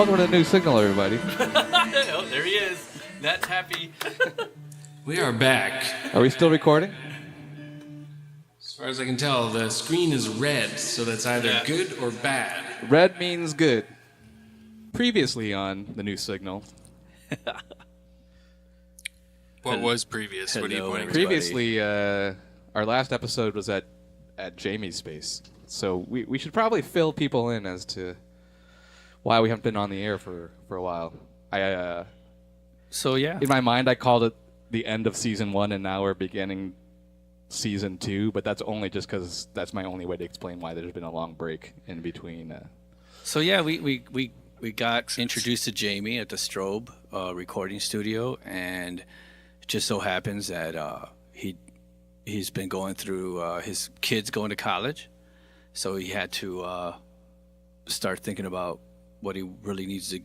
Welcome to the New Signal, everybody. Oh, there he is. Nat's happy. We are back. Are we still recording? As far as I can tell, the screen is red, so that's either good or bad. Red means good. Previously on the New Signal. What was previous? What are you pointing to? Previously, our last episode was at Jamie's space. So we should probably fill people in as to why we haven't been on the air for a while. In my mind, I called it the end of season 1, and now we're beginning season 2. But that's only just because that's my only way to explain why there's been a long break in between. We got introduced to Jamie at the Strobe recording studio, and it just so happens that he's been going through his kids going to college, so he had to start thinking about what he really needs to,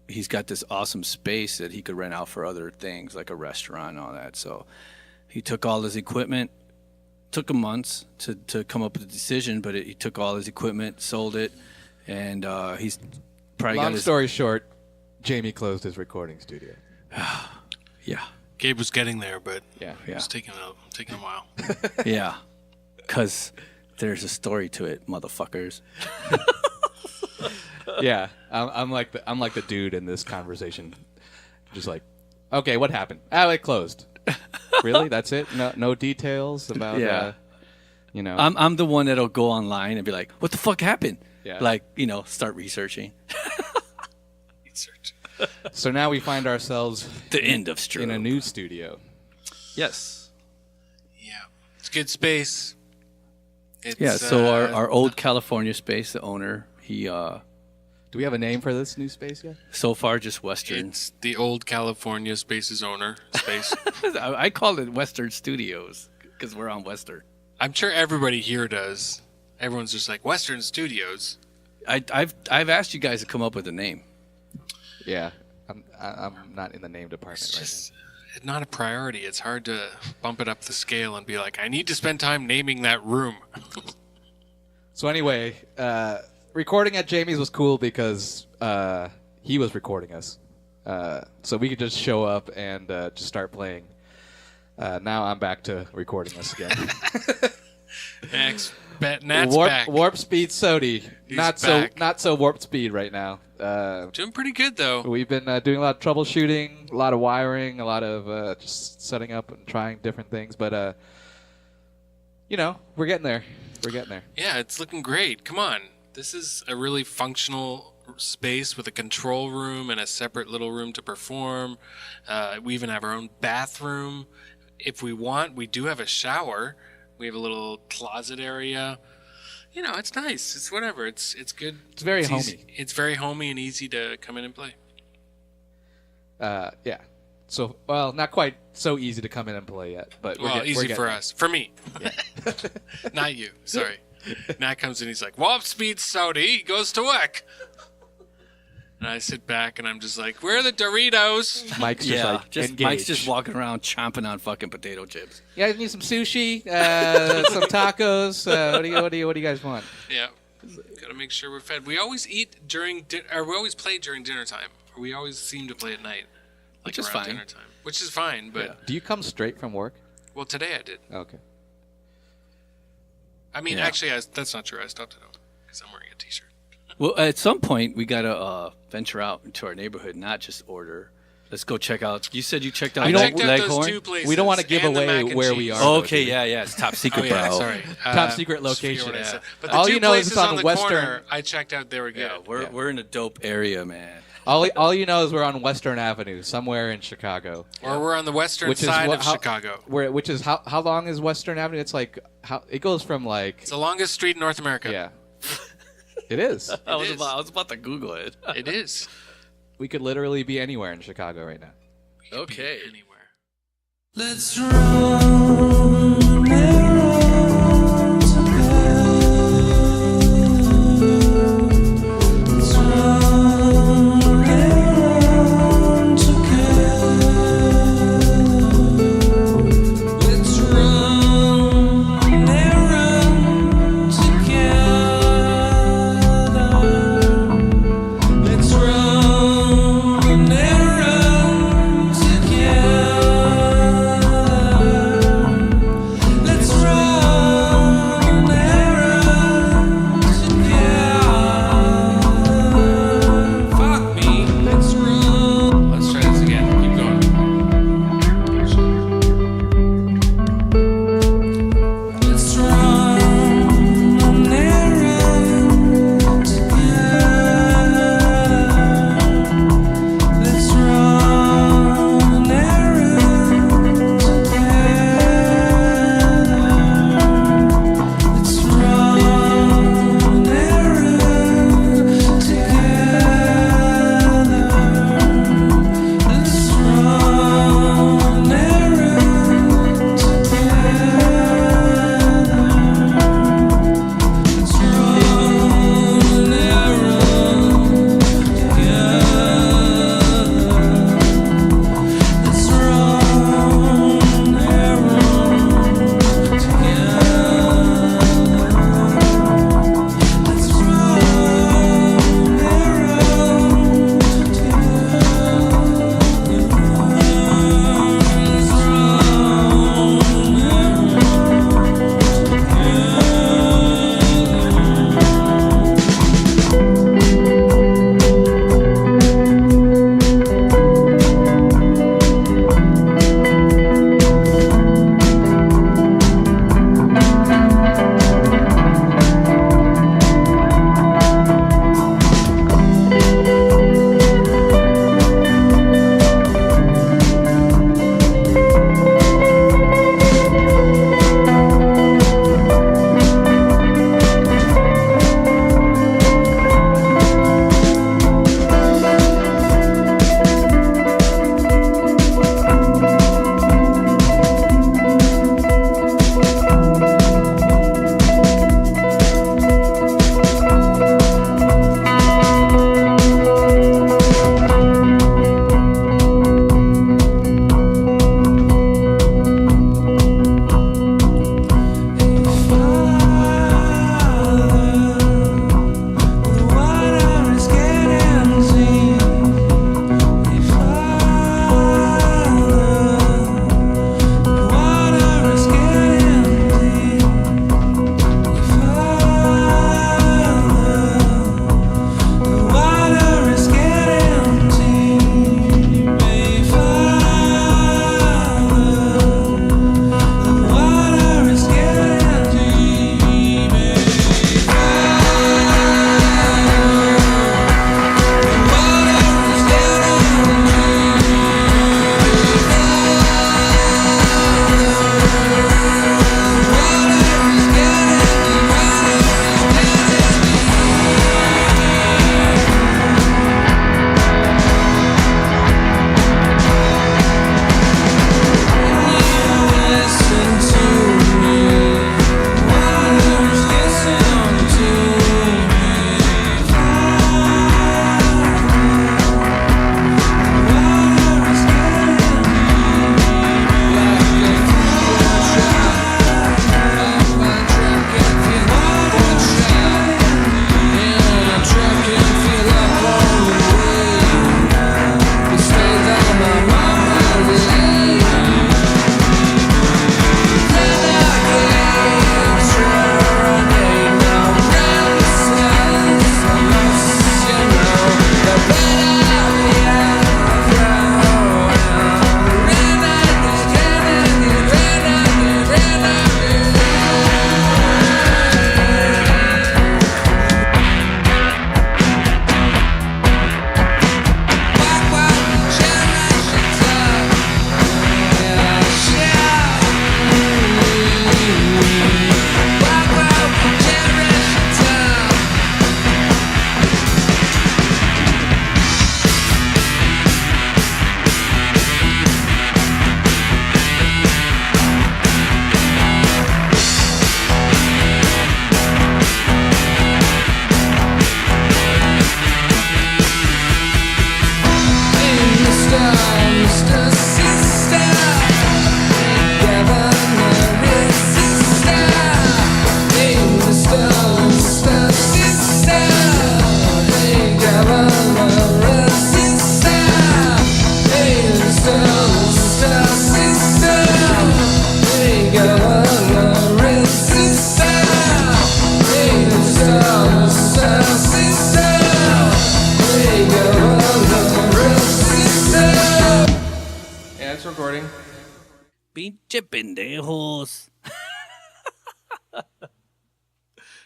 he's got this awesome space that he could rent out for other things like a restaurant and all that. So he took all his equipment. Took him months to come up with a decision, but he took all his equipment, sold it, and he's probably Long story short, Jamie closed his recording studio. Yeah. Gabe was getting there, but Yeah. it was taking a while. Yeah. Because there's a story to it, motherfuckers. Yeah, I'm like the dude in this conversation, just like, okay, what happened? It closed. Really? That's it? No details about. Yeah. I'm the one that'll go online and be like, what the fuck happened? Yeah. Like, start researching. Research. So now we find ourselves The end of Strobe. in a new studio. Yes. Yeah, it's good space. So our old California space, the owner, he Do we have a name for this new space yet? so far just Western. It's the old California Space's owner space. I call it Western Studios because we're on Western. I'm sure everybody here does. Everyone's just like Western Studios. I've asked you guys to come up with a name. Yeah, I'm not in the name department It's right just not a priority. It's hard to bump it up the scale and be like, I need to spend time naming that room. now. So anyway, recording at Jamie's was cool because he was recording us, so we could just show up and just start playing. Now I'm back to recording us again. Nat's back. Warp speed Soti. He's Not so warp speed right now. Doing pretty good, though. We've been doing a lot of troubleshooting, a lot of wiring, a lot of just setting up and trying different things. But we're getting there. We're getting there. Yeah, it's looking great. Come on. This is a really functional space with a control room and a separate little room to perform. We even have our own bathroom. If we want, we do have a shower. We have a little closet area. It's nice. It's whatever. It's good. It's very homey. Easy. It's very homey and easy to come in and play. Yeah. So, well, not quite so easy to come in and play yet, but Easy for there. us. For me. Yeah. Not you. Sorry. Nat comes in, he's like, Warp Speed Soti, he goes to work. And I sit back and I'm just like, where are the Doritos? Mike's just engaged. Mike's just walking around chomping on fucking potato chips. You guys need some sushi, some tacos. What do you guys want? Yeah. Gotta make sure we're fed. We always eat during we always play during dinner time. Or we always seem to play at night. Which is around fine. dinner time. Which is fine, but Do you come straight from work? well, today I did. Okay. I mean, Yeah. actually, that's not true. I stopped at home because I'm wearing a t-shirt. Well, at some point, we got to venture out into our neighborhood, not just order. Let's go check out. You said you checked out I checked out those Leghorn? two places. We don't want to give and the away mac and where we cheese. are. Oh, okay, yeah. It's top secret, Oh, yeah, bro. sorry. Top secret just forget location. what I Yeah. said. But the All two you know is places it's on the Western. corner, I checked out. They were good. Yeah, we're in a dope area, man. All you know is we're on Western Avenue, somewhere in Chicago. Or we're on the western side of Chicago. Which is how long is Western Avenue? It's like it goes from like It's the longest street in North America. yeah. It is. I was about to Google it. It is. We could literally be anywhere in Chicago right now. Okay. Anywhere. Let's run around together. Let's run around together. Let's run around together. Let's run. Pinche pendejos.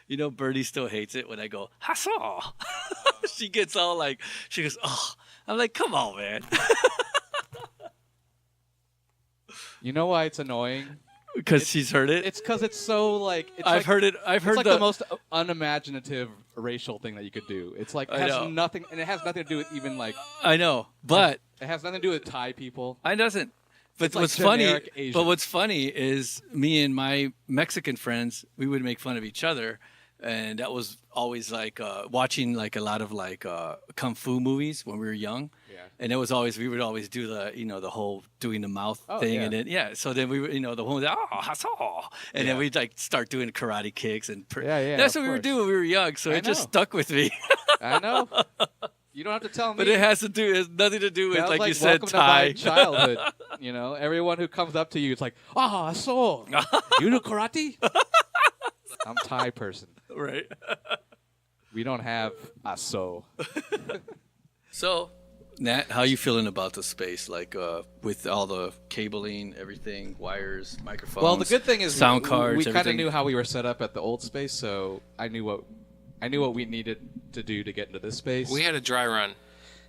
You know, Birdie still hates it when I go, Hasso. She gets all like, she goes, oh. I'm like, come on, man. You know why it's annoying? Because she's heard it. It's because it's so like. It's I've like, heard it. I've heard it's like the most unimaginative racial thing that you could do. It's like I has know. nothing, and it has nothing to do with even like. I know, but It has nothing to do with Thai people. I doesn't. But It's like what's funny? generic Asian. But what's funny is me and my Mexican friends, we would make fun of each other, and that was always like watching like a lot of like kung fu movies when we were young. Yeah. And it was always we would always do the the whole doing the mouth thing, yeah. and then so then we were the one was and then we'd like start doing karate kicks and Yeah, that's of what we were course. doing when we were young. So I it just know. stuck with me. I know. You don't have to tell me. But it has nothing to do with That was like you said, welcome to my Thai. childhood. Everyone who comes up to you, it's like, so you do karate? I'm Thai person. Right. We don't have so. So, Nat, how you feeling about the space? Like with all the cabling, everything, wires, microphones. Well, the good thing is sound cards. We kind of everything. knew how we were set up at the old space, so I knew what we needed to do to get into this space. We had a dry run.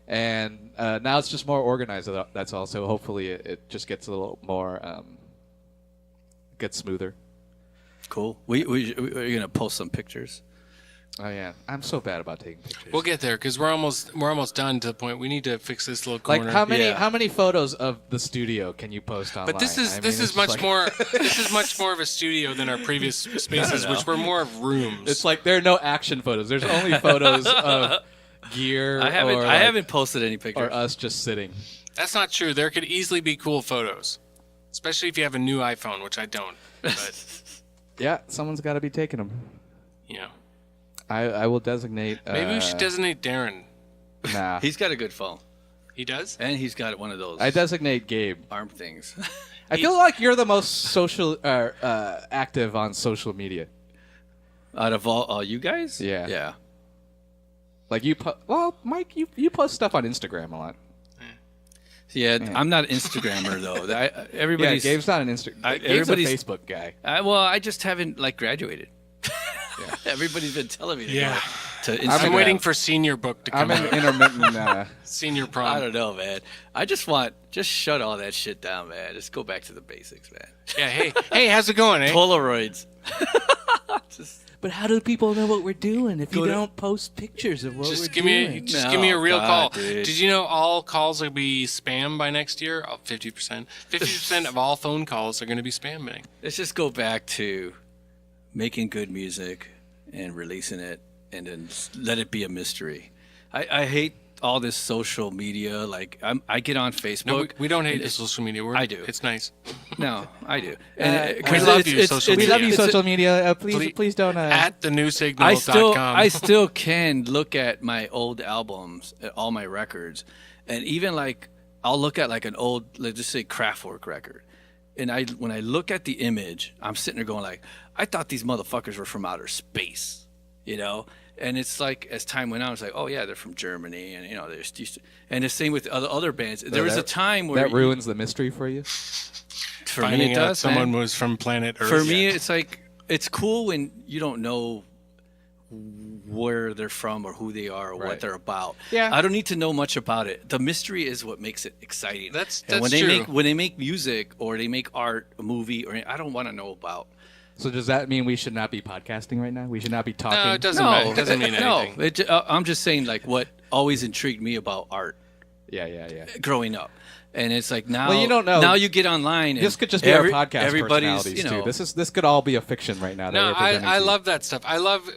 And now it's just more organized. That's all. So hopefully it just gets a little more, gets smoother. Cool. We're gonna post some pictures. Oh yeah, I'm so bad about taking pictures. We'll get there because we're almost done to the point. We need to fix this little corner. Like how Yeah. many photos of the studio can you post online? But this is I mean, this it's is much like- more this is much more of a studio than our previous spaces, which were more of rooms. It's like there are no action photos. There's only photos of gear. I haven't posted any pictures. Or us just sitting. That's not true. There could easily be cool photos, especially if you have a new iPhone, which I don't. But Yeah, someone's got to be taking them. you know, I will designate. maybe we should designate Darren. Nah, He's got a good phone, He does. and he's got one of those I designate Gabe. arm things. I feel like you're the most social, active on social media. Out of all you guys, Yeah. yeah. Like well, Mike, you post stuff on Instagram a lot. Yeah, I'm not an Instagrammer though. Yeah, Everybody's Gabe's not an Instagram. Gabe's a everybody's- Facebook guy. well, I just haven't like graduated. Everybody's been telling me to Yeah. go to Instagram. I'm waiting for senior book to I'm come in out. intermittent. Senior I prom. don't know, man. I just shut all that shit down, man. Just go back to the basics, man. Yeah. Hey, how's it going? Eh? Polaroids. But how do people know what we're doing if Go you to- don't post pictures of what Just we're give doing? me just No, give me a real God, call. dude. Did you know all calls will be spam by next year? 50%. 50% of all phone calls are going to be spamming. Let's just go back to making good music and releasing it, and then let it be a mystery. I hate all this social media. Like I get on Facebook. No, we don't hate and the it's- social media. I do. It's nice. No, I do. we 'cause love you, social We media. love you, it's- social media. Please, Please- don't. At thenewsignal.com. I still can look at my old albums, all my records, and even like I'll look at like an old, let's just say Kraftwerk record, and when I look at the image, I'm sitting there going like, I thought these motherfuckers were from outer space, And it's like as time went on, it's like, oh yeah, they're from Germany, and they're used to, and the same with other bands. There was a time where that ruins the mystery for you. for me Finding it out does. someone man. was from planet Earth. For me, it's like it's cool when you don't know where they're from or who they are or Right. what they're about. Yeah. I don't need to know much about it. The mystery is what makes it exciting. That's and when true. they make music or they make art, a movie, or I don't want to know about. So does that mean we should not be podcasting right now? We should not be talking. No, it doesn't matter. It doesn't mean anything. No, I'm just saying like what always intrigued me about art Yeah. growing up. And it's like now, Well, you don't know. Now you get online. This And could just be our podcast everybody's, personalities too. This could all be a fiction right now. that No, we're presenting I to you. love that stuff. I love,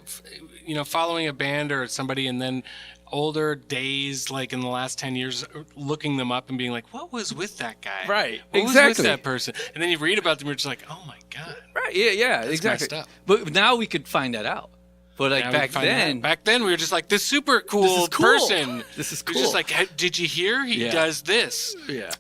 following a band or somebody and then older days, like in the last 10 years, looking them up and being like, what was with that guy? Right, What was exactly. with that person? And then you read about them, you're just like, oh my God. Right? Yeah, my exactly. stuff. But now we could find that out. But like Now we back find out. then, Back then we were just like, this super cool, This is cool. person. This is We're just cool. like, "Hey, did you hear? He Yeah. does this. yeah.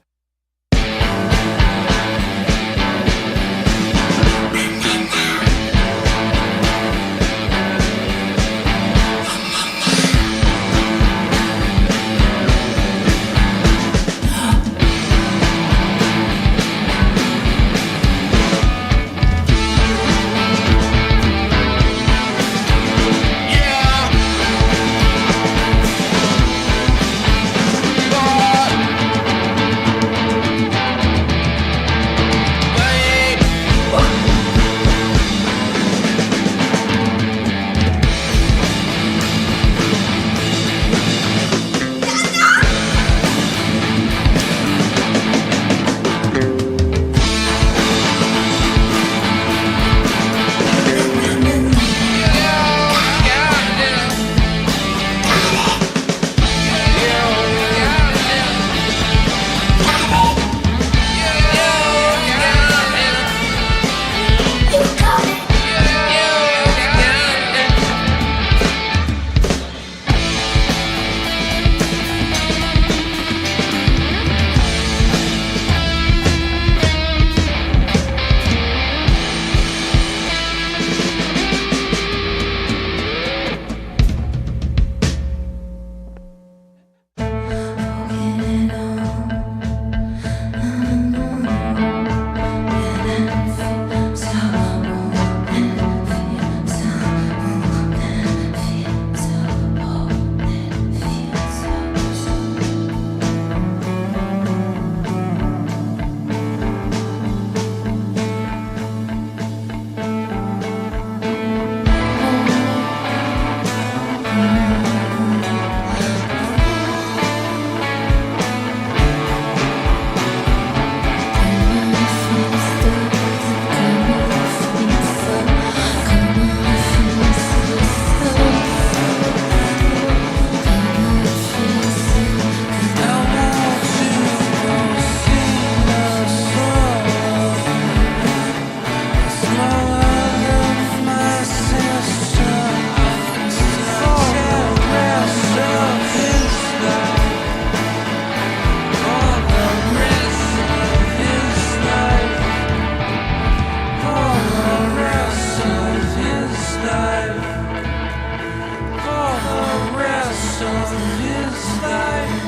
his life.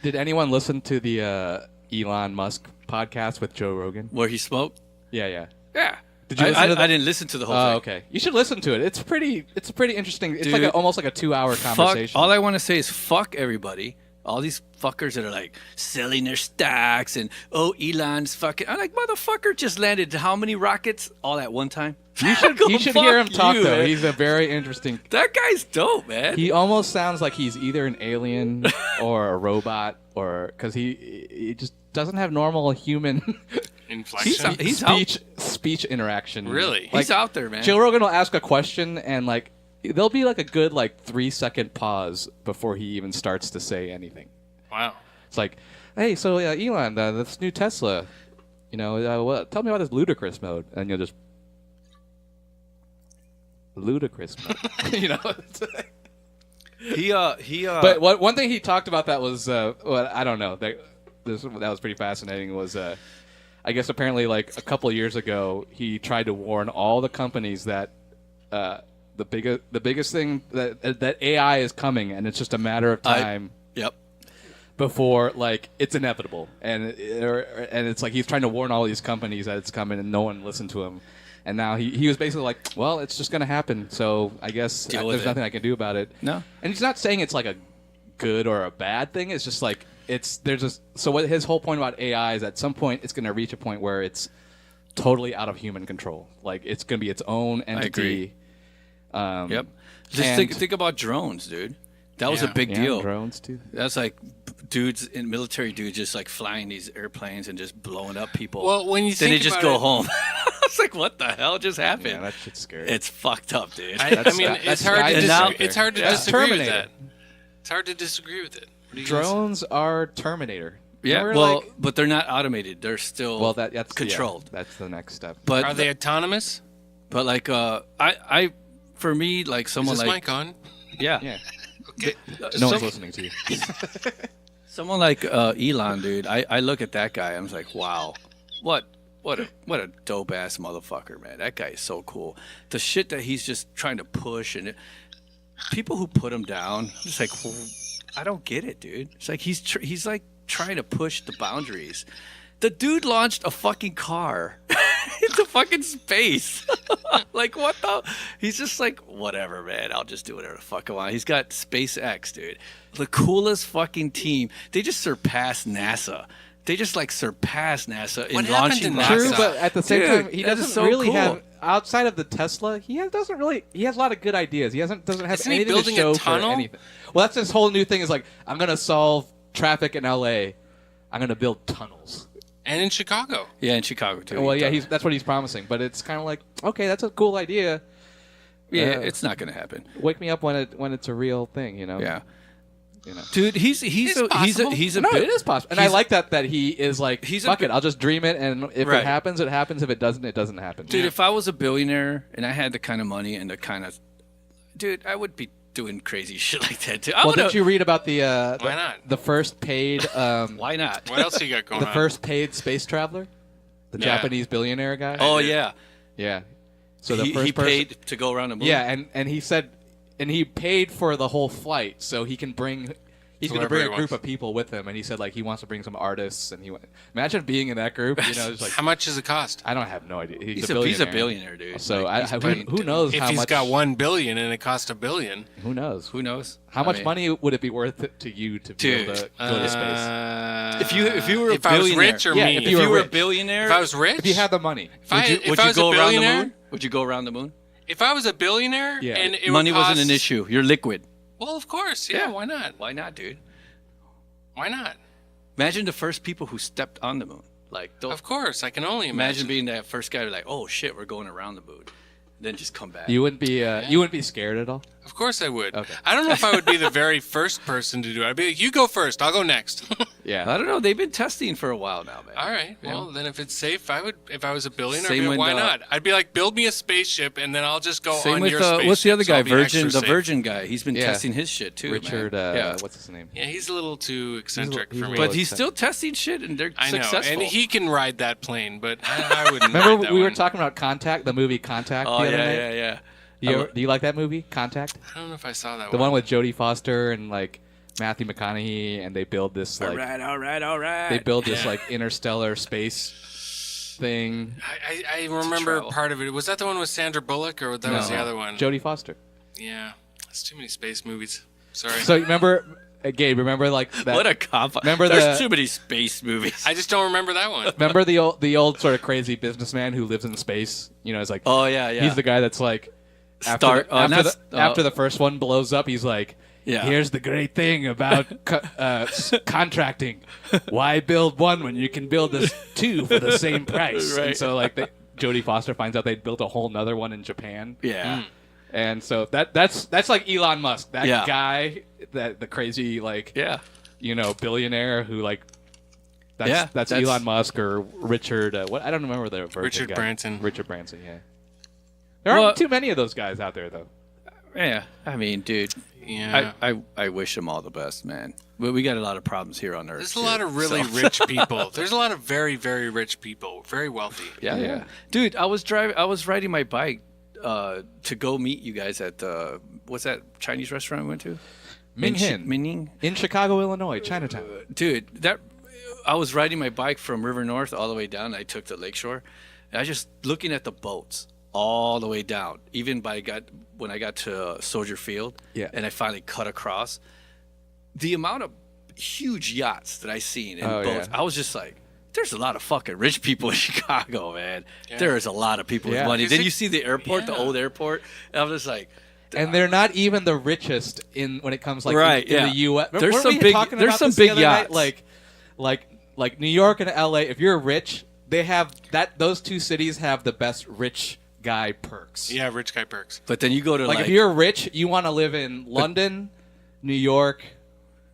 Did anyone listen to the Elon Musk podcast with Joe Rogan? Where he smoked? Yeah. Yeah. Did you listen to that? I didn't listen to the whole Oh, thing. okay. You should listen to it. It's pretty interesting. It's Dude, like almost like a 2-hour conversation. All I want to say is fuck everybody. All these fuckers that are like selling their stocks and Elon's fucking. I'm like, motherfucker just landed how many rockets all at one time? You should hear him talk though. Man. He's a very interesting. That guy's dope, man. He almost sounds like he's either an alien or a robot, or because he just doesn't have normal human Inflection. He's speech interaction. Really? He's out there, man. Joe Rogan will ask a question and like there'll be like a good 3-second pause before he even starts to say anything. Wow. It's like, hey, so Elon, this new Tesla, tell me about this ludicrous mode, and you'll just ludicrous mode, He But one thing he talked about that was, I don't know, that was pretty fascinating. Was I guess apparently like a couple of years ago he tried to warn all the companies that the biggest thing that AI is coming, and it's just a matter of time. Yep. Before it's inevitable, and it's like he's trying to warn all these companies that it's coming, and no one listened to him. And now he was basically like, well, it's just going to happen, so I guess there's nothing I can do about it. No. And he's not saying it's like a good or a bad thing. It's just like so what his whole point about AI is at some point it's going to reach a point where it's totally out of human control. Like it's going to be its own entity. I agree. Yep. Just think about drones, dude. That was a big deal. Drones too. That's like military dudes just like flying these airplanes and just blowing up people. Well, when you then they think just about go it- home. It's like, what the hell just happened? Yeah, that shit's scary. It's fucked up, dude. I mean, it's hard to That's disagree with Terminator. that. It's hard to disagree with it. What do you guys- Drones are Terminator. Yeah, Remember, well, but they're not automated. They're still that's controlled. Yeah, that's the next step. But Are they autonomous? But like, for me, like someone Is this like mic on? Yeah. Okay. No one's listening to you. someone like Elon, dude. I look at that guy. I'm just like, wow, what a dope ass motherfucker, man. That guy is so cool. The shit that he's just trying to push, and people who put him down, I'm just like, well, I don't get it, dude. It's like he's like trying to push the boundaries. The dude launched a fucking car into fucking space. Like, what the? He's just like, whatever, man. I'll just do whatever the fuck I want. He's got SpaceX, dude. The coolest fucking team. They just surpassed NASA. They just surpassed NASA in What happened launching to rockets. True, NASA? but at the same Dude, time, he that is doesn't so really cool. have outside of the Tesla. He has a lot of good ideas. He doesn't have Isn't he anything building to show a tunnel? for anything. Well, that's his whole new thing. Is like, I'm gonna solve traffic in LA. I'm gonna build tunnels. And in Chicago. Yeah, in Chicago too. Well, yeah, that's what he's promising. But it's kind of like, okay, that's a cool idea. yeah, it's not gonna happen. Wake me up when it's a real thing. Yeah, You know. dude, he's a possible. No, it is possible, and I like that he is like, he's a fuck bi- it, I'll just dream it, and if Right. it happens, it happens. If it doesn't, it doesn't happen. dude. If I was a billionaire and I had the kind of money and the kind of, dude, I would be doing crazy shit like that too. Well, did you read about the Why not? the first paid Why not? What else you got going the on? first paid space traveler, the Yeah. Japanese billionaire guy? Oh yeah, yeah. So the he first person, paid to go around the moon. yeah, and he said, and he paid for the whole flight, so he can bring. He's going to Whoever bring he a group wants. of people with him, and he said like he wants to bring some artists, and imagine being in that group. Just like How much does it cost? I don't have no idea. He's he's a billionaire, dude. So Like, who knows If how he's much? got $1 billion and it cost $1 billion. Who knows? who knows? How I much mean, money would it be worth it to you to be able to go to space? If you were a if I was billionaire- rich or Yeah, me? if If you you were were a rich. billionaire, If I was rich? If you had the money, If would I you was go a around the billionaire? moon? Would you go around the moon? If I was a billionaire Yeah. and it Money would cost, wasn't an issue. You're liquid. Well, of course. Yeah, why not? Why not, dude? Why not? Imagine the first people who stepped on the moon. Like, those, Of course. I can only imagine imagine. being that first guy. Like, oh shit, we're going around the moon. Then just come back. you wouldn't be scared at all. Of course I would. Okay. I don't know if I would be the very first person to do it. I'd be like, you go first. I'll go next. Yeah. I don't know. They've been testing for a while now, man. All right. Well, then if it's safe, I would. If I was a billionaire, Same I'd be with, like, why not? I'd be like, build me a spaceship, and then I'll just go Same on with your spaceship. what's the other so guy? I'll be Virgin, extra the safe. Virgin guy. He's been Yeah. testing his shit too, Richard, man. Yeah. what's his name? Yeah, he's a little too eccentric he's a for me. little But he's still testing shit, and they're I know, successful. and he can ride that plane, but I wouldn't. ride Remember that we were one. talking about Contact, the movie Contact. Oh the other yeah, night? yeah. Do you like that movie, Contact? I don't know if I saw that The one with Jodie Foster and like Matthew McConaughey, and they build this like all right. they build this Yeah. like interstellar space thing. I remember travel. part of it. Was that the one with Sandra Bullock, or that was the other one? Jodie Foster. Yeah, it's too many space movies. Sorry. So remember, Gabe? Remember like that? What a comp. Remember There's the- too many space movies. I just don't remember that one. Remember the old sort of crazy businessman who lives in space? You know, it's like Oh yeah, yeah. he's the guy that's like Start- after the first one blows up, he's like, Yeah. here's the great thing about contracting. Why build one when you can build this two for the same price? Right. And so like Jodie Foster finds out they built a whole nother one in Japan. Yeah. And so that's like Elon Musk, that Yeah. guy, that the crazy like Yeah. billionaire who like. That's, Yeah, that's that's- Elon Musk or Richard. What I don't remember the Virgin Richard guy. Branson. Richard Branson, yeah. There aren't Well- too many of those guys out there, though. Yeah. I mean, dude. Yeah. I wish them all the best, man. But we got a lot of problems here on Earth. There's a lot of really so- rich people. There's a lot of very, very rich people, very wealthy. Yeah. Dude, I was riding my bike to go meet you guys at the what's that Chinese restaurant we went to? Minghin. Minghin. In Chicago, Illinois, Chinatown. Dude, I was riding my bike from River North all the way down. And I took the lakeshore, and I was just looking at the boats all the way down. Even when I got to Soldier Field, Yeah. and I finally cut across. The amount of huge yachts that I seen in Oh, boats, yeah. I was just like, "There's a lot of fucking rich people in Chicago, man. Yeah. There is a lot of people Yeah. with money." 'Cause Then it- you see the airport, the yeah. old airport, and I'm just like, And they're not even the richest when it comes like Right, in yeah. the U.S. There's Weren't some we big- talking there's about some this the big other night? yachts. Like New York and L.A. If you're rich, they have that. Those two cities have the best rich guy perks. Yeah, rich guy perks. but then you go to Like if you're rich, you want to live in London, New York,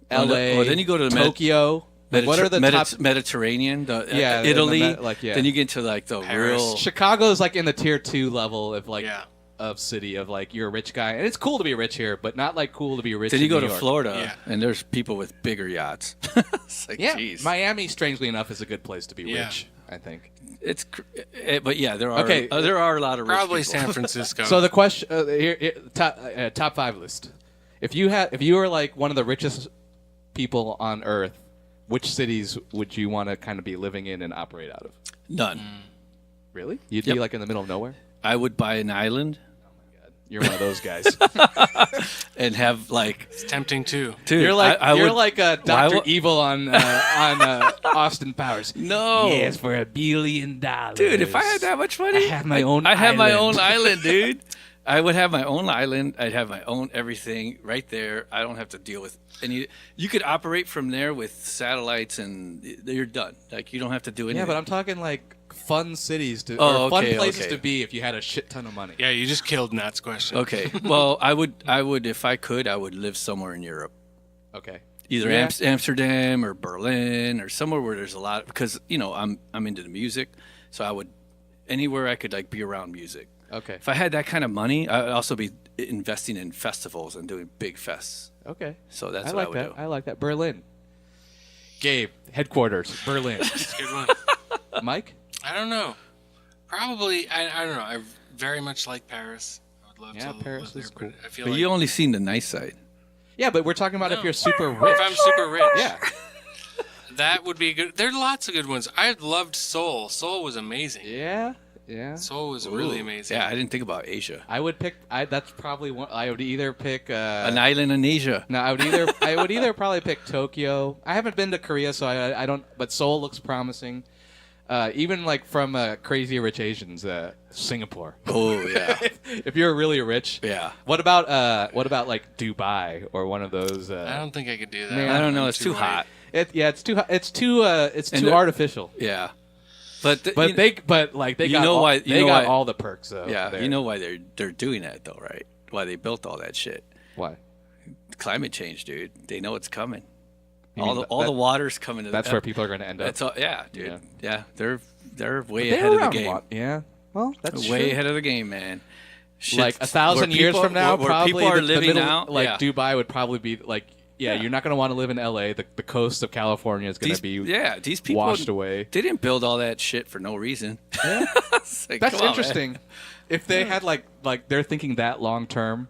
L.A. Well, then you go to the Tokyo. Like, what are the top? Mediterranean, Yeah, Italy. yeah. Then you get to like the Paris. real. Chicago's like in the tier 2 level of like Yeah. of city of like you're a rich guy, and it's cool to be rich here, but not like cool to be rich. Then you in go New to York. Florida, Yeah. and there's people with bigger yachts. It's like, Yeah, jeez. Miami, strangely enough, is a good place to be Yeah. rich. I think. But yeah, there are Okay. there are a lot of rich Probably people. San Francisco. So the question top 5 list. If you were like one of the richest people on Earth, which cities would you want to kind of be living in and operate out of? None. Really? You'd Yep. be like in the middle of nowhere? I would buy an island You're one of those guys. and have like, it's tempting too. dude, You're like I you're would, like Why Dr. wo- Evil on Austin Powers. no, Yes, for $1 billion. dude. If I had that much money, I have my own I'd have my island. own island, dude. I would have my own island. I'd have my own everything right there. I don't have to deal with any. You could operate from there with satellites, and you're done. Like you don't have to do anything. Yeah, but I'm talking like fun cities to Oh, or fun okay, places okay. to be if you had a shit ton of money. Yeah, you just killed Nat's question. Okay. Well, I would if I could, I would live somewhere in Europe. Okay. Either Yeah. Amsterdam or Berlin or somewhere where there's a lot, because I'm into the music, so I would anywhere I could like be around music. Okay. If I had that kind of money, I would also be investing in festivals and doing big fests. Okay. So that's I what like I would that. do. I like that. Berlin. Gabe, headquarters, Berlin. That's a good one. Mike? I don't know. Probably, I don't know. I very much like Paris. I would love Yeah, to Paris live there, is but cool. I feel But like you only seen the nice side. Yeah, but we're talking about if No. you're super rich. if I'm super rich, Yeah. that would be good. There are lots of good ones. I loved Seoul. Seoul was amazing. Yeah. Yeah. Seoul was really Ooh. amazing. Yeah, I didn't think about Asia. I would pick that's probably one I would either pick An island in Asia. no, I would either probably pick Tokyo. I haven't been to Korea, so I don't. But Seoul looks promising. Even like from Crazy Rich Asians, Singapore. Oh yeah, If you're really rich. yeah. What about like Dubai or one of those? I don't think I could do that. Man, I don't know. I'm It's too white. hot. It's too hot. It's too they're- artificial. Yeah, but But they you got know all, why- you they know got why- all the perks though. yeah, there. you know why they're doing that though, right? Why they built all that shit. why? Climate change, dude. They know it's coming. All the water's coming to. That's where people are going to end up. That's all. Yeah, dude. Yeah. Yeah, they're way They ahead were of the around game. Yeah. Well, that's Way true. ahead of the game, man. Shit, Like 1,000 years people- from now, where probably people are the living middle, now. like yeah. Dubai would probably be like, yeah, you're not going to want to live in LA. The coast of California is going to be these people washed away. They didn't build all that shit for no reason. Yeah. It's like, That's come on, interesting. man. If they had like they're thinking that long term.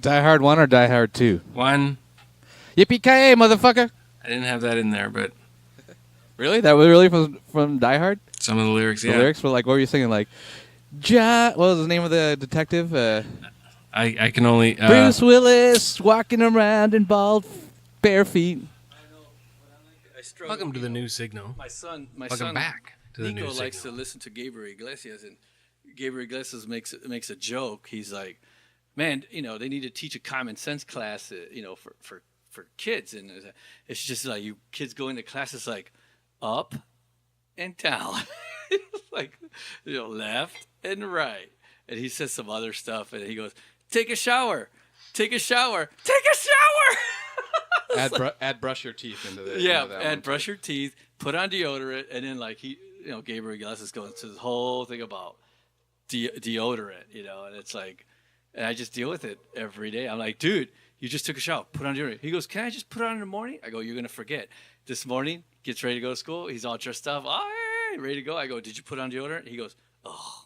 Die Hard 1 or Die Hard 2? 1. Yippee-ki-yay, motherfucker! I didn't have that in there, but Really? That was really from Die Hard? some of the lyrics, The yeah. lyrics were like, what were you singing? Like, what was the name of the detective? I can only... Bruce Willis walking around in bald, bare feet. Welcome to the new signal. My son Welcome back to the Nico new likes to signal. listen to Gabriel Iglesias, and Gabriel Iglesias makes a joke. He's like, "Man, they need to teach a common sense class, for kids, and it's just like you kids go into classes like up and down, like left and right." And he says some other stuff, and he goes, "Take a shower, take a shower, take a shower." Add brush your teeth into the Yeah, into that and one. brush your teeth, put on deodorant, and then Gabriel Iglesias goes into this whole thing about deodorant, and it's like, and I just deal with it every day. I'm like, dude, you just took a shower, put on deodorant. He goes, can I just put it on in the morning? I go, you're gonna forget. This morning, gets ready to go to school. He's all dressed up, hey, ready to go. I go, did you put on deodorant? He goes, oh.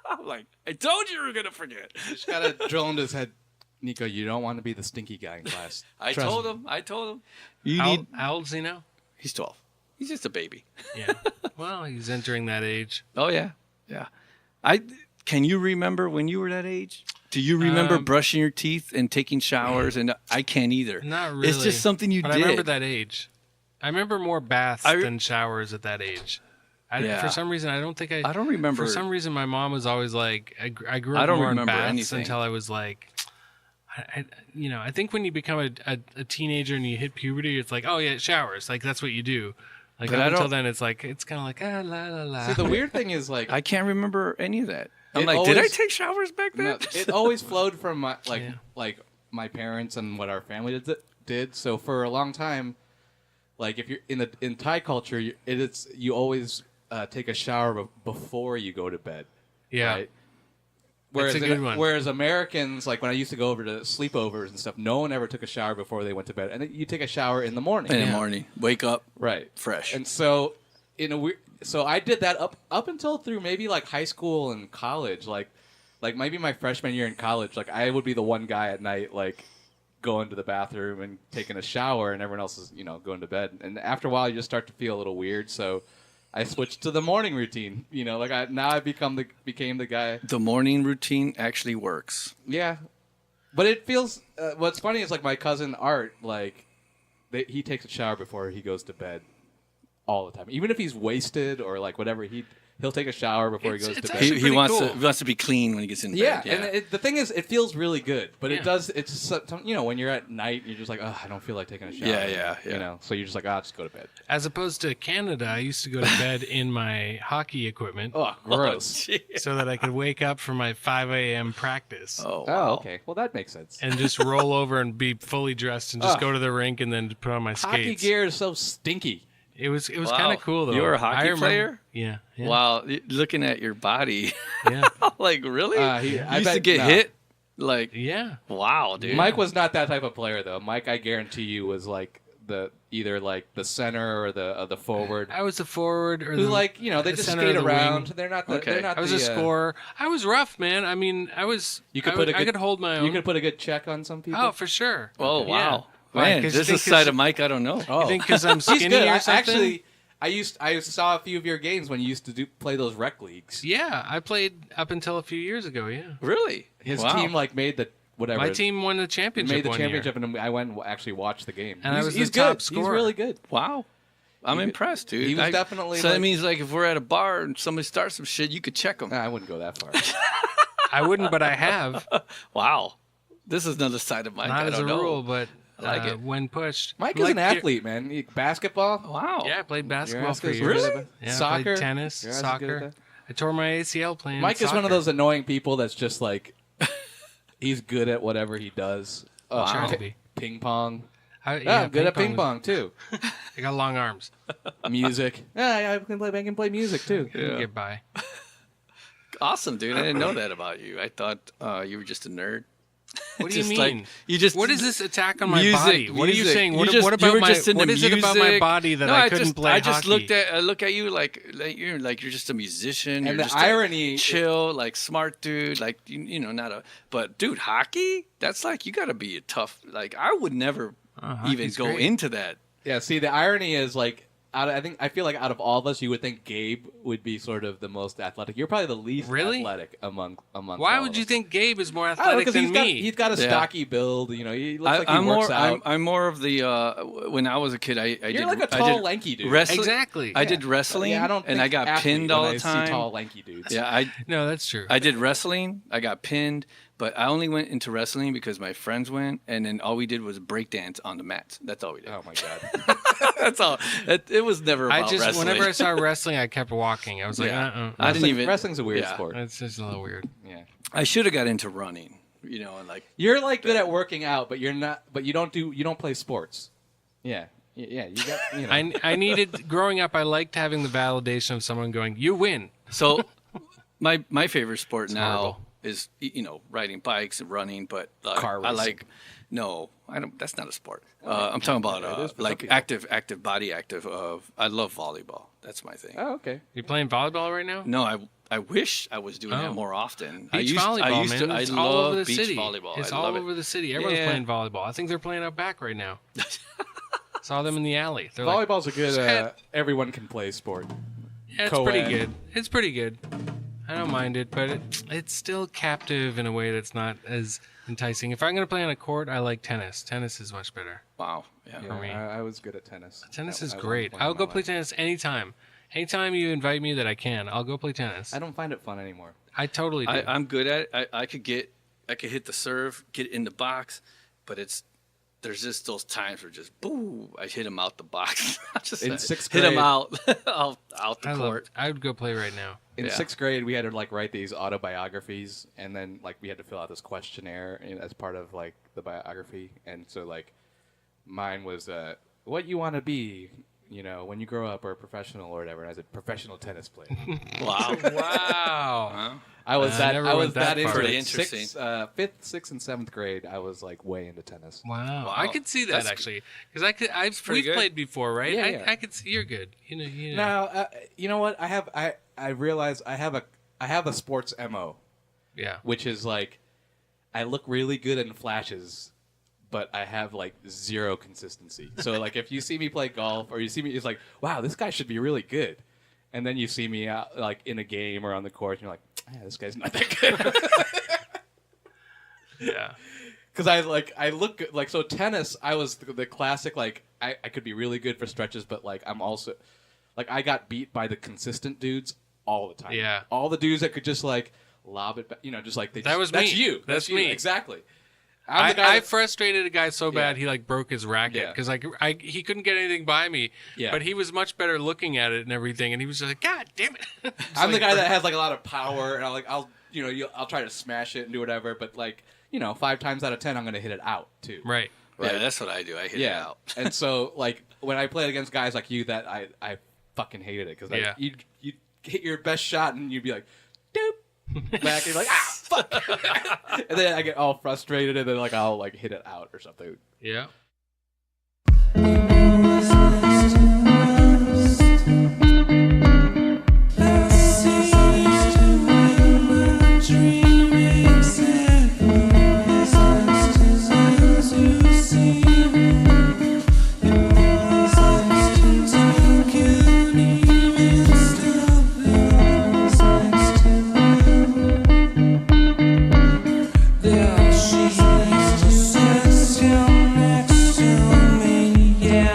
I'm like, I told you were gonna forget. You just gotta drill into his head, Nico. You don't want to be the stinky guy in class. I told him. How old is he now? He's 12. He's just a baby. Yeah. Well, he's entering that age. Oh yeah, yeah. Can you remember when you were that age? Do you remember brushing your teeth and taking showers? And I can't either. Not really. It's just something you but did. I remember that age. I remember more baths than showers at that age. For some reason, I don't think I don't remember. For some reason, my mom was always like, I grew I up don't more in remember baths anything. until I was like, I think when you become a teenager and you hit puberty, it's like, oh yeah, showers. Like that's what you do. Like But up I until don't- then, it's like it's kind of like la la la. See, the weird thing is like I can't remember any of that. I'm It like, did I always- take showers back then? no, it always flowed from my Yeah. like my parents and what our family did. So for a long time, like if you're in Thai culture, you always take a shower before you go to bed. yeah. Right? Whereas, a good one. whereas Americans, like when I used to go over to sleepovers and stuff, no one ever took a shower before they went to bed, and then you take a shower in the morning. In the morning, wake up, Right. fresh. And so so I did that up until through maybe like high school and college, like maybe my freshman year in college, like I would be the one guy at night like going to the bathroom and taking a shower, and everyone else is going to bed. And after a while, you just start to feel a little weird. So I switched to the morning routine. I became the guy. The morning routine actually works. Yeah, but it feels. What's funny is like my cousin Art, like he takes a shower before he goes to bed all the time, even if he's wasted or like whatever. He'll take a shower before he goes to it's bed. actually He pretty wants cool. to wants to be clean when he gets in Yeah, bed. and the thing is, it feels really good, but Yeah. it does. It's when you're at night, you're just like, oh, I don't feel like taking a shower. Yeah. So you're just like, I'll just go to bed. As opposed to Canada, I used to go to bed in my hockey equipment Oh, gross. so that I could wake up for my 5 a.m. practice. Oh, Oh, okay. Well, that makes sense. And just roll over and be fully dressed and just Ugh. go to the rink and then put on my Hockey skates. gear is so stinky. It was Wow. kind of cool though. You were a hockey I remember- player? Yeah. Wow, looking at your body, Yeah. like really? I you used to bet- get no. hit? Like, Yeah. wow, dude. Mike was not that type of player, though. Mike, I guarantee you, was like either like the center or the forward. I was the forward or Who the like they the just center skate of the around. wing. They're not. The, Okay. They're not. I was the, a scorer. I was rough, man. I mean, I was. You could I, put a I good- could hold my own. You could put a good check on some people. Oh, for sure. Oh Yeah. wow, Why? man, 'Cause you this is a think side 'cause- of Mike I don't know. Oh. You think because I'm He's skinny good. or something? Actually, I saw a few of your games when you used to play those rec leagues. Yeah, I played up until a few years ago. Yeah, Really? His Wow. team like made the whatever. my team won the championship. made the one championship, year. and I went and actually watched the game. And I was he's the top good. scorer. He's really good. Wow. I'm impressed, dude. he was definitely, So that like- means like if we're at a bar and somebody starts some shit, you could check them. I wouldn't go that far. I wouldn't, but I have. Wow. This is another side of Mike. Not I as don't a know. rule, but I like it. when pushed. Mike I'm is an like, athlete, man. Basketball. Wow. Yeah, I played basketball for Your years. ass is really? Yeah, I Soccer. played tennis, Your ass is good at soccer. that? I tore my ACL playing. Mike is one of soccer. those annoying people that's just like he's good at whatever he does. Wow. Trying to be. Ping pong. I, Yeah, I'm good at ping pong too. I got long arms. Music. Yeah, I can play music too. I can get by. Awesome, dude. I didn't know that about you. I thought you were just a nerd. What do you Just mean? like, you just What is this attack on my music, body? What are you music. saying? You What, just- what you about were my? just into What is it about my music. body that No, I couldn't play I just hockey? look at you like you're just a musician. And you're the just irony- chill, like smart dude, like you know, not a. But dude, hockey? That's like you got to be a tough. Like I would never even hockey's go great. into that. Yeah, see, the irony is like, I feel like out of all of us, you would think Gabe would be sort of the most athletic. You're probably the least Really? athletic among. Why would you think Gabe is more I don't know, athletic 'cause than me? he's got a Yeah. stocky build. You know, he looks like he I'm works more. out. I'm more of the. When I was a kid, I You're did. like a I tall, did lanky dude. Wrestling. Exactly. I did wrestling. Yeah, I don't. and think I got athlete pinned all when the I time. See tall, lanky dudes. Yeah, No, that's true. I did wrestling. I got pinned, but I only went into wrestling because my friends went, and then all we did was break dance on the mats. That's all we did. Oh my god. That's all. It was never about wrestling. Whenever I saw wrestling, I kept walking. I was like, Yeah. I didn't Wrestling- even. Wrestling's a weird yeah. sport. It's just a little weird. Yeah. I should have got into running. You know, and like You're like good at working out, but you're not. But you don't play sports. Yeah. Yeah. You got. You know. I needed growing up. I liked having the validation of someone going, "You win." so. My favorite sport now horrible. is riding bikes and running, but Car I racing. like. No, I don't. That's not a sport. I'm talking It is about for some like people. active body active. I love volleyball. That's my thing. Oh, okay. You playing volleyball right now? No, I wish I was doing Oh. that more often. Beach volleyball, man. I It's love all over the beach city. volleyball. It's I all love over it. the city. Everyone's Yeah. playing volleyball. I think they're playing out back right now. Saw them in the alley. They're like, Volleyball's a good. Scat- Everyone can play sport. yeah, it's co-ed. pretty good. It's pretty good. I don't mind it, but it's still captive in a way that's not as enticing. If I'm going to play on a court, I like tennis. Tennis is much better. Wow. Yeah. Yeah, me. I was good at tennis. Tennis I is won great. one in I'll my go play life. tennis anytime. Anytime you invite me that I can, I'll go play tennis. I don't find it fun anymore. I totally do. I'm good at it. I could hit the serve, get in the box, but there's just those times where just boo, I hit him out the box. Just In sixth hit him grade- out out the I love court. it. I would go play right now. In Yeah. sixth grade, we had to like write these autobiographies, and then like we had to fill out this questionnaire as part of like the biography. And so like mine was what you want to be, when you grow up, or a professional or whatever. And I said professional tennis player. Wow. Wow. Huh? I was I never went that into far. Pretty it. interesting. Fifth, sixth, and seventh grade, I was like way into tennis. Wow. Wow. I could see that That's- actually, because we've pretty good. played before, right? Yeah, yeah. I could see you're good. You know. Now, you know what? I realize I have a sports MO, Yeah. which is like I look really good in flashes, but I have like zero consistency. So like if you see me play golf or you see me, it's like, wow, this guy should be really good. And then you see me out like in a game or on the court, and you're like, yeah, this guy's not that good. Yeah. Because I look good. Like, so tennis, I was the classic, like, I could be really good for stretches, but like I'm also like I got beat by the consistent dudes all the time. Yeah. All the dudes that could just like lob it back, just like That was that's me. you. That's you. me. Exactly. I'm the guy I that- frustrated a guy so bad Yeah. he like broke his racket Yeah. because he couldn't get anything by me. Yeah. But he was much better looking at it and everything, and he was just like, God damn it! It's I'm the like, guy that has like a lot of power, and I'll try to smash it and do whatever, but like 5 times out of 10 I'm gonna hit it out too. Right. Yeah, that's what I do. I hit it Yeah. out. And so like when I played against guys like you, that I fucking hated it because like, Yeah. you'd hit your best shot and you'd be like, doop. Back and you're like, fuck. And then I get all frustrated and then like I'll like hit it out or something. Yeah. She sits down next to me, yeah.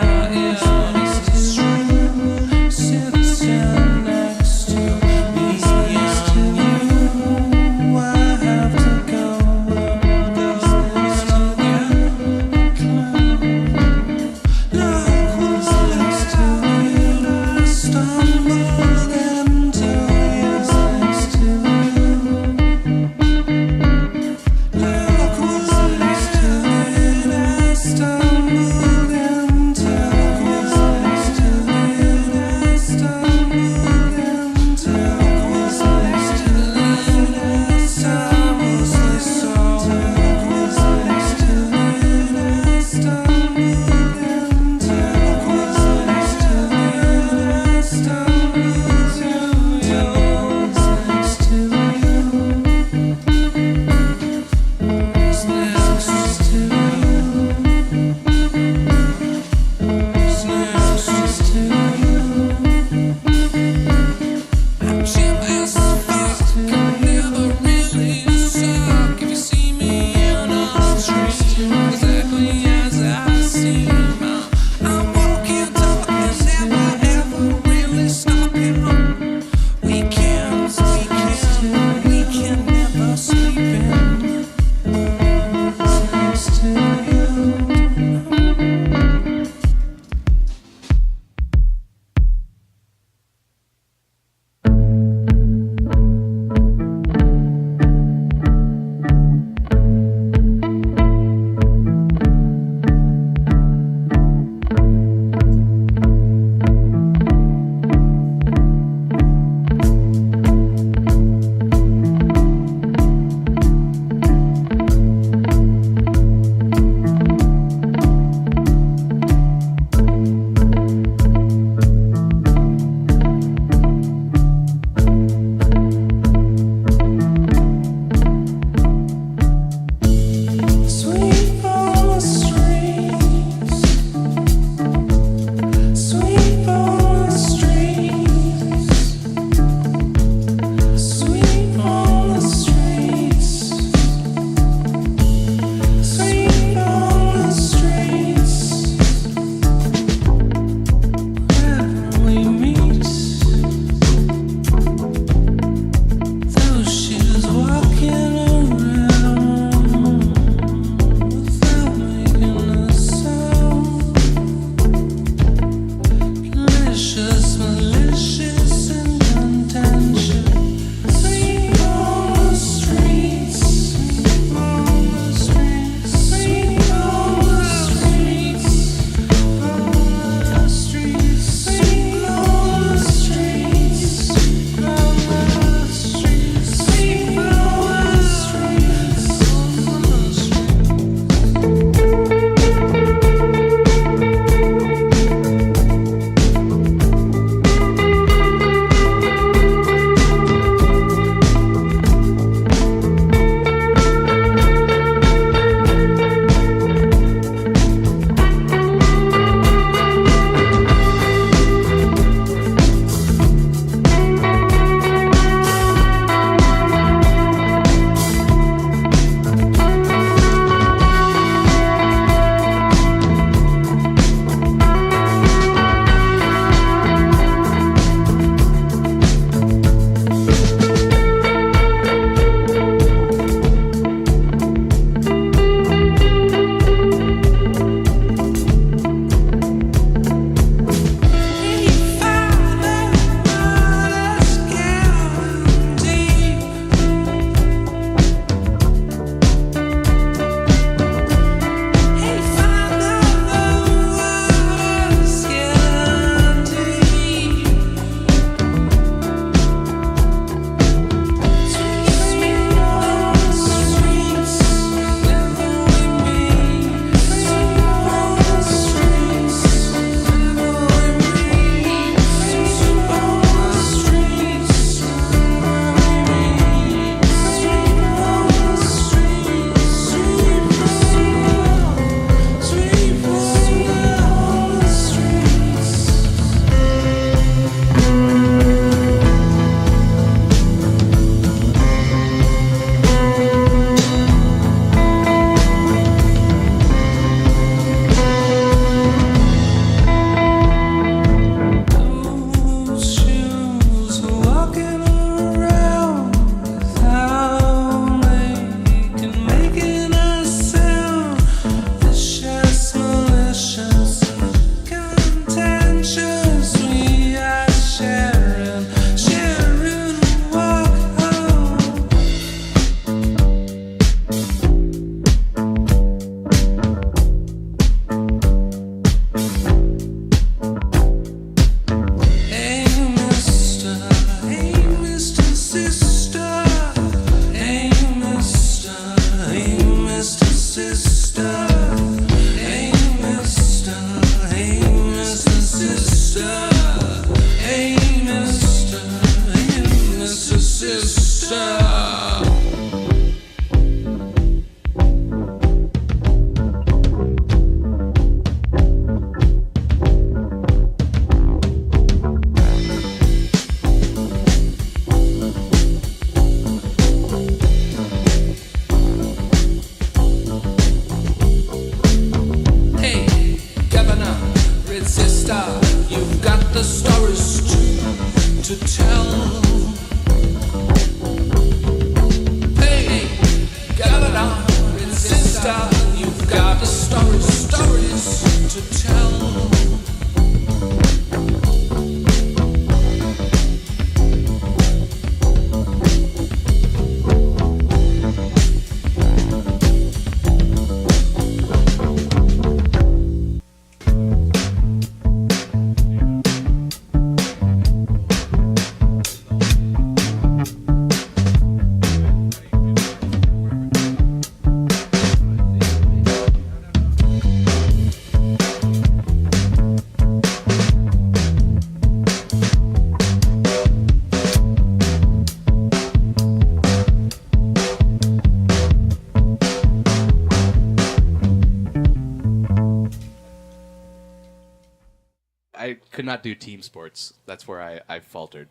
I could not do team sports. That's where I faltered.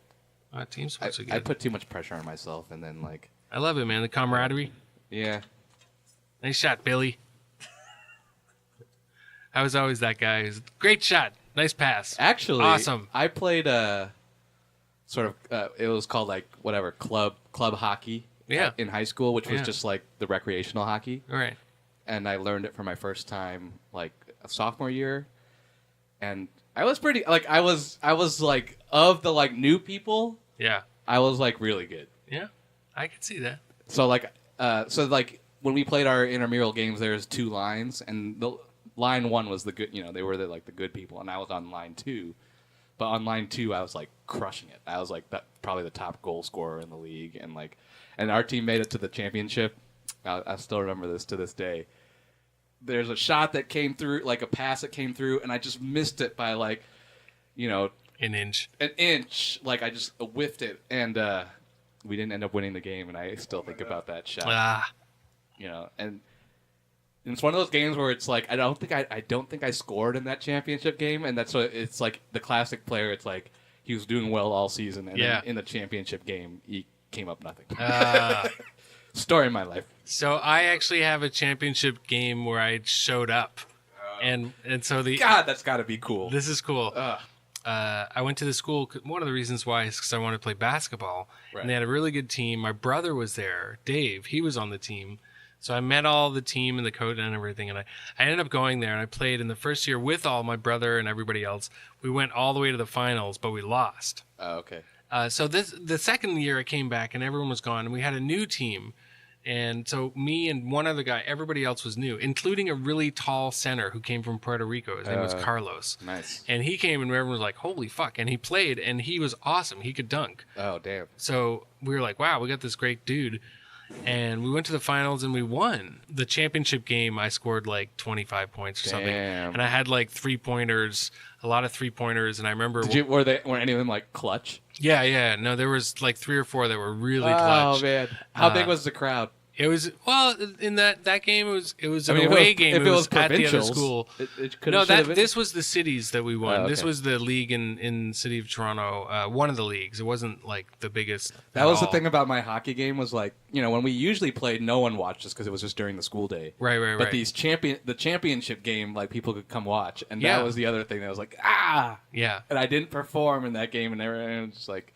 Team sports are good. I put too much pressure on myself, and then like. I love it, man. The camaraderie. Yeah. Nice shot, Billy. I was always that guy. Great shot. Nice pass. Actually, awesome. I played sort of. It was called like whatever club hockey. Yeah. In high school, which was just like the recreational hockey. All right. And I learned it for my first time like a sophomore year, and I was pretty like I was like of the like new people. Yeah. I was like really good. Yeah. I could see that. So like when we played our intramural games, there's 2 lines, and the line 1 was the good. You know, they were the good people, and I was on line 2. But on line 2, I was like crushing it. I was like probably the top goal scorer in the league, and our team made it to the championship. I still remember this to this day. There's a shot that came through, like a pass that came through, and I just missed it by like, an inch. Like I just whiffed it, and we didn't end up winning the game. And I still think about that shot. And it's one of those games where it's like I don't think I scored in that championship game, and that's what it's like. The classic player, it's like he was doing well all season, and then in the championship game he came up nothing. Story of my life. So I actually have a championship game where I showed up, and so that's got to be cool. This is cool. I went to the school. One of the reasons why is because I wanted to play basketball, and they had a really good team. My brother was there, Dave. He was on the team, so I met all the team and the coach and everything. And I ended up going there, and I played in the first year with all my brother and everybody else. We went all the way to the finals, but we lost. Oh, okay. So the second year I came back and everyone was gone, and we had a new team. And so me and one other guy, everybody else was new, including a really tall center who came from Puerto Rico. His name was Carlos. Nice. And he came and everyone was like, holy fuck. And he played and he was awesome. He could dunk. Oh, damn. So we were like, wow, we got this great dude. And we went to the finals and we won. The championship game, I scored like 25 points or something. And I had like 3-pointers, a lot of 3-pointers. And I remember... Were any of them like clutch? Yeah. No, there was like 3 or 4 that were really clutch. Oh, man. How big was the crowd? It was, well, in that game, it was an away game. If it was at the other school. This was the cities that we won. Oh, okay. This was the league in City of Toronto, one of the leagues. It wasn't like the biggest. That was the thing about my hockey game was like, when we usually played, no one watched us because it was just during the school day. Right. But the championship game, like people could come watch. And that was the other thing that was like, Yeah. And I didn't perform in that game, and everyone was just like,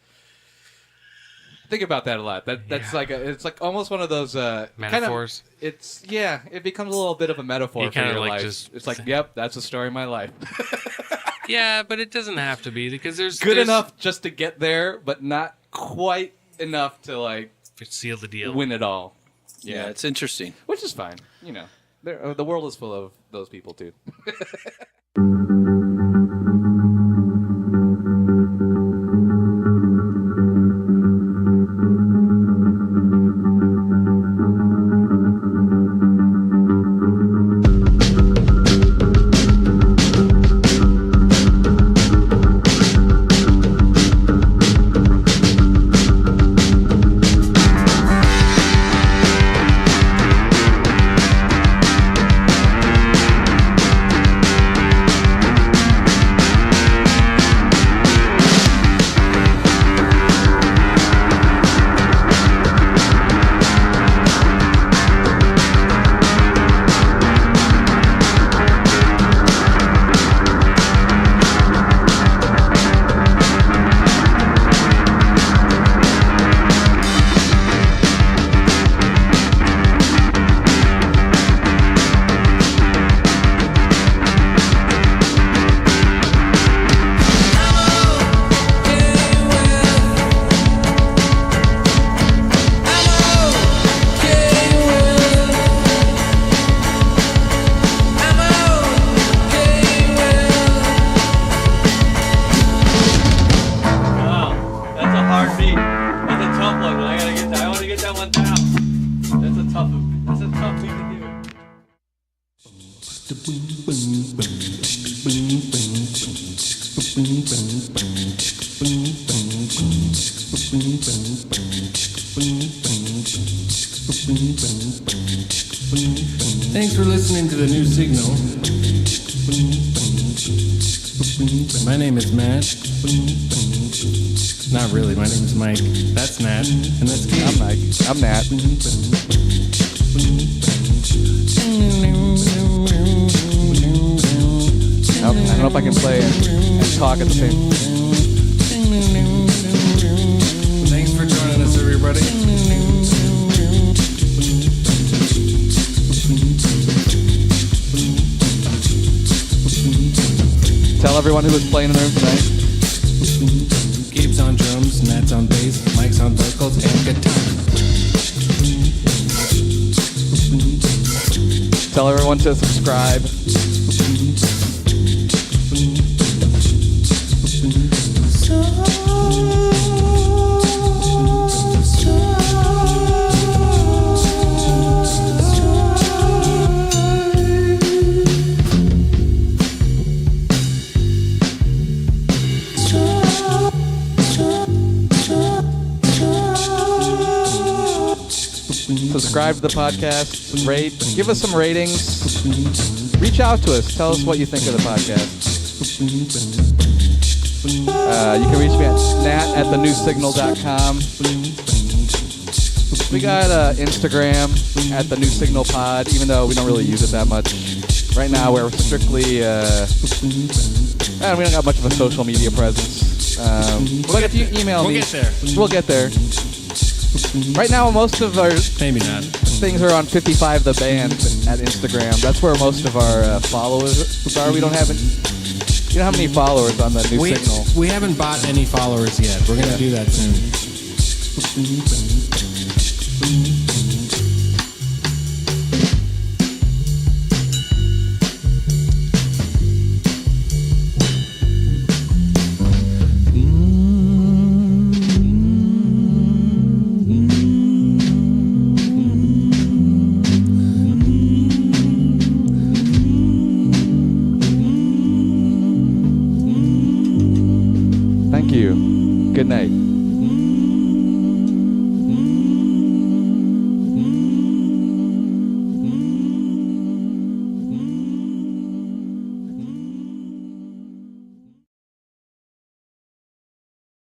think about that a lot. That's like it's like almost one of those metaphors. It becomes a little bit of a metaphor for your life. It's like, yep, that's the story of my life. Yeah, but it doesn't have to be because there's enough just to get there, but not quite enough to like seal the deal, win it all. Yeah, it's interesting. Which is fine. The world is full of those people too. Thanks for listening to the new signal. My name is Matt. Not really, my name is Mike. That's Nat, and that's Keith. I'm Mike. I'm Nat. I don't know if I can play and talk at the same. Thanks for joining us, everybody. Tell everyone who was playing in the room tonight. Gabe's on drums, Nat's on bass, Mike's on vocals, and guitar. Tell everyone to subscribe. Subscribe to the podcast, rate, give us some ratings, reach out to us, tell us what you think of the podcast. You can reach me at nat@thenewsignal.com. We got Instagram at the New Signal Pod, even though we don't really use it that much. Right now we're strictly, we don't got much of a social media presence. But if you email me, we'll get there. Right now, most of our things are on 55 The Band at Instagram. That's where most of our followers are. We don't have any followers on the New Signal. We haven't bought any followers yet. We're going to do that soon.